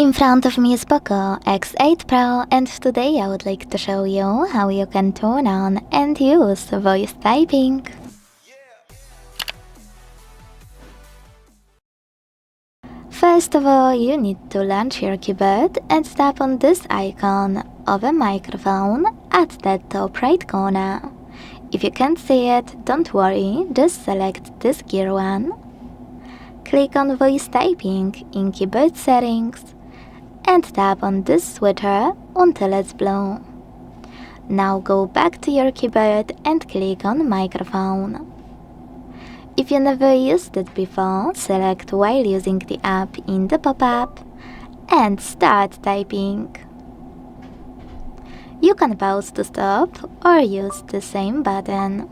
In front of me is POCO X8 Pro, and today I would like to show you how you can turn on and use voice typing. First of all, you need to launch your keyboard and tap on this icon of a microphone at the top right corner. If you can't see it, don't worry, just select this gear one. Click on voice typing in keyboard settings and tap on this switcher until it's blue. Now go back to your keyboard and click on microphone. If you never used it before, select while using the app in the pop-up and start typing. You can pause to stop or use the same button.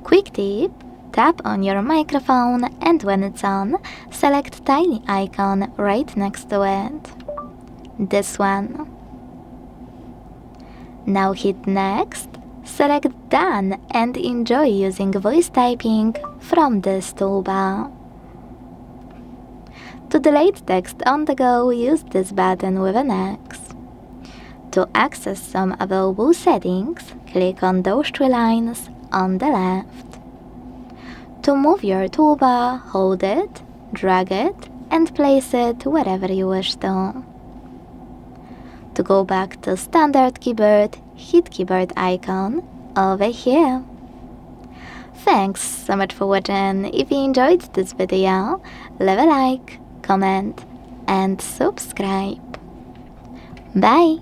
Quick tip: tap on your microphone and when it's on, select tiny icon right next to it. This one. Now hit next, select done and enjoy using voice typing from this toolbar. To delete text on the go, use this button with an X. To access some available settings, click on those three lines on the left. To move your toolbar, hold it, drag it, and place it wherever you wish to. To go back to standard keyboard, hit keyboard icon over here. Thanks so much for watching. If you enjoyed this video, leave a like, comment, and subscribe. Bye!